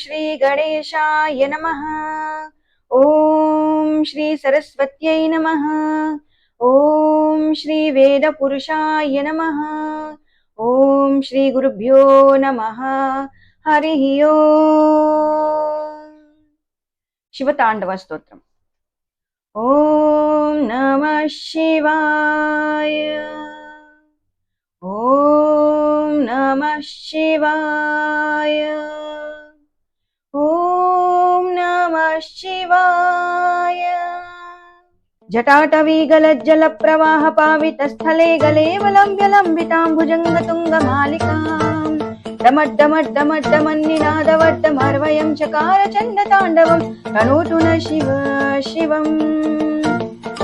श्री गणेशाय नमः। ॐ श्री सरस्वत्यै नमः। ॐ श्री वेदपुरुषाय नमः। ॐ श्री गुरुभ्यो नमः। हरिः ओम्। शिवताण्डवस्तोत्रम्। ॐ नमः शिवाय। ॐ नमः शिवाय। ॐ नमः शिवाय। जटाटवीगलज्जलप्रवाह पावितस्थले गलेवलम्ब्य लम्बिताम्बुजङ्गतुङ्गमालिकाम् डमड्डमड्डमड्डमन्निनादवड्डमर्वयं चकार चण्डताण्डवं तनोतु न शिव शिवम्।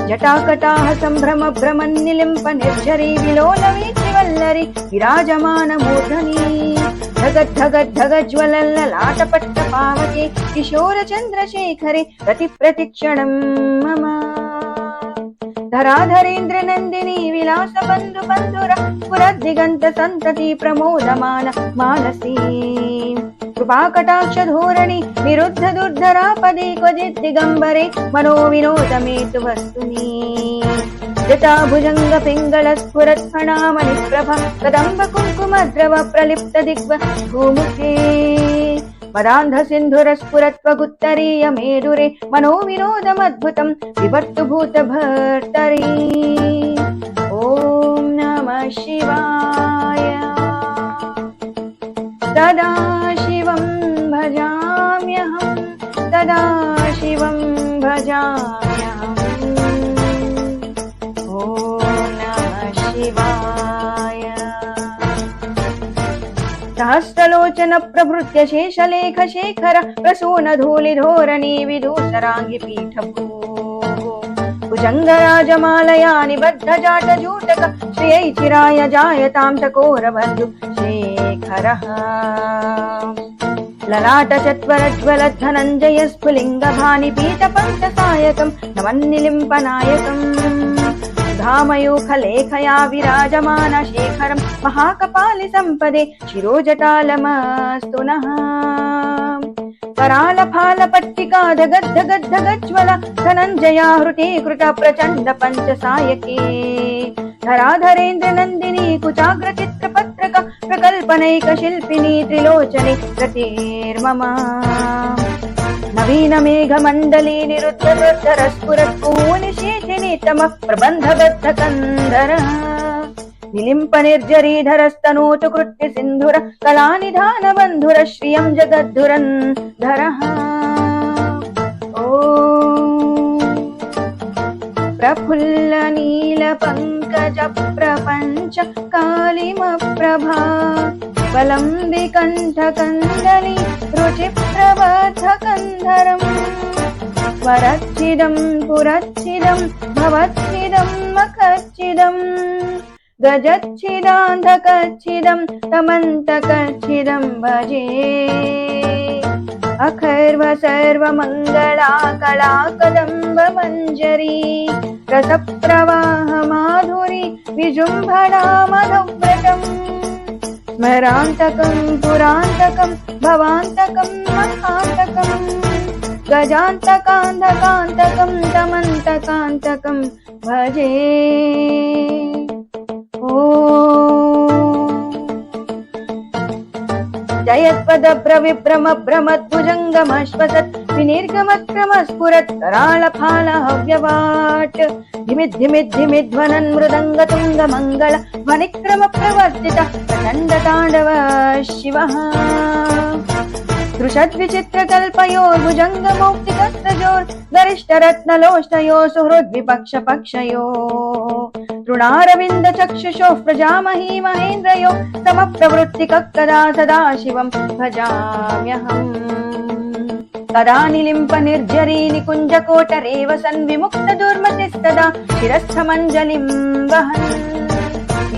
जटाकटाः सम्भ्रम भ्रमन्निलिम्प निर्झरी विलोलवीचिवल्लरी विराजमानमूर्धनी धगद्धगद्धगज्ज्वलल्ललाटपट्टपावके किशोरचन्द्रशेखरे प्रतिप्रतिक्षणं मम। धराधरेन्द्रनन्दिनी विलासबन्धुबन्धुर पुरद्दिगन्त सन्तति प्रमोदमान मानसी कृपाकटाक्षधोरणि निरुद्ध दुर्धरापदे क्वचित् दिगम्बरे मनोविनोदमेतु वस्तुनि। जटाभुजङ्ग पिङ्गल स्फुरत्फणामणिप्रभ कदम्ब कुङ्कुमद्रव प्रलिप्त दिग्व भूमुखे मदान्ध सिन्धुर स्फुरत्वगुत्तरीय मेरुरे मनोविनोदमद्भुतं विभर्तु भूतभर्तरी। ॐ नमः शिवाय। सदा शिवं भजाम्यहं सदा शिवं भजाम्यहम्। ॐ नमः शिवाय। सहस्रलोचन प्रभृत्य शेषलेख शेखर प्रसून धूलिधोरणी विदूसराङ्गि पीठभूः भुजङ्गराजमालया निबद्धजाटजूटक श्रियै चिराय जायतां चकोरबन्धु शेखरः। ललाटचत्वरज्वलद्धनञ्जय स्फुलिङ्गभानिपीठपङ्कसायकं नमन्निलिम्पनायकम् धामयूखलेखया विराजमान शेखरं महाकपालि सम्पदे शिरोजटालमस्तु नः। करालफालपट्टिका धगद्धगद्धगज्ज्वल धनञ्जयाहृते कृत प्रचण्ड पञ्चसायके धराधरेन्द्रनन्दिनी कुचाग्रचित्रपत्रक प्रकल्पनैकशिल्पिनी त्रिलोचने रतिर्मम। नवीन मेघमण्डली निरुद्धर स्फुरत्पूनिशेषिनि तमः प्रबन्धबद्ध कन्धर निलिम्प निर्जरीधरस्तनोतु कृत्य सिन्धुर कलानिधान बन्धुर श्रियं जगद्धुरन्धरः। ॐ प्रफुल्ल नील पङ्कज प्रपञ्च कालिमप्रभा वलम्बिकण्ठकन्दली रुचिप्रबद्धकन्धरम् स्वरच्छिदं पुरच्छिदं भवच्छिदं मखच्छिदं गजच्छिदान्धकच्छिदं तमन्तकच्छिदं भजे। अखर्व सर्वमङ्गला कला कदम्ब मञ्जरी रसप्रवाह माधुरी विजृम्भणा मधुव्रतम् स्मरान्तकं पुरान्तकं भवान्तकं मखान्तकं गजान्तकान्धकान्तकं तमन्तकान्तकं भजे। जयत्पदभ्रविभ्रमभ्रमद्भुजङ्गमश्वसत् विनिर्गमक्रमस्फुरत् कराळफालहव्यवाट् धिमिद्धिमिद्धिमिध्वनन् मृदङ्गतुङ्गमङ्गल ध्वनिक्रमप्रवर्तित प्रचण्डताण्डव शिवः। दृशद्विचित्रकल्पयोर्भुजङ्गमौक्तिकस्रजोर् गरिष्ठरत्नलोष्टयो सुहृद्विपक्षपक्षयो तृणारविन्दचक्षुषोः प्रजामही महेन्द्रयो समप्रवृत्तिकक्कदा सदा शिवं भजाम्यहम्। कदा निलिम्प निर्झरी निकुञ्जकोटरेव सन् विमुक्त दुर्मतिस्तदा शिरस्थमञ्जलिं वहन्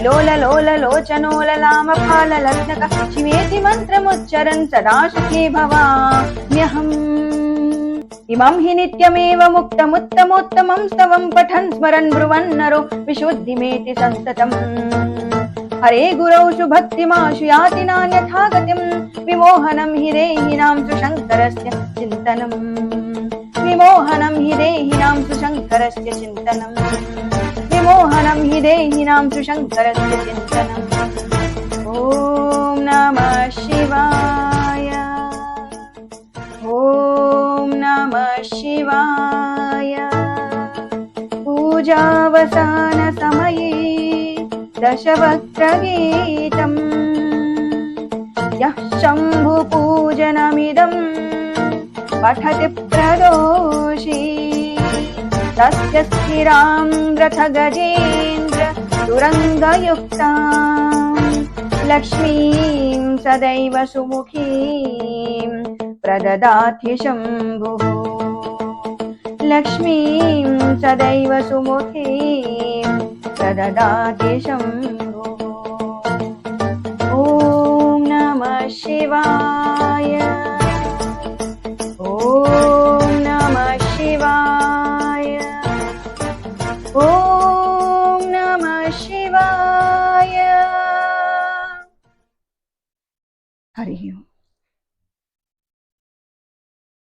लोललोललोचनोललामफाललग्नक शिवेति मन्त्रमुच्चरन् सदा सुखे भवाम्यहम्। इमं हि नित्यमेव मुक्तमुत्तमोत्तमं स्तवं पठन् स्मरन् ब्रुवन्नरो विशुद्धिमेति संस्ततम् हरे गुरौ भक्तिमाशु याति नान्यथा गतिम् विमोहनं हि देहिनां सुशङ्करस्य चिन्तनम् विमोहनं हि देहिनां सुशङ्करस्य चिन्तनम् विमोहनं हि देहिनां सुशङ्करस्य चिन्तनम् ॐ नमः शिवाय ॐ नमः शिवाय पूजावसानसमये दशवक्त्रगीतम् यः शम्भुपूजनमिदं पठति प्रदोषी तस्य स्थिरां रथगजेन्द्र तुरङ्गयुक्तां लक्ष्मीं सदैव सुमुखीं प्रददाति शम्भुः लक्ष्मीं सदैव सुमुखीं प्रददाति शम्भुः ॐ नमः शिवाय ॐ नमः शिवाय ॐ नमः शिवाय हरिः ओम्।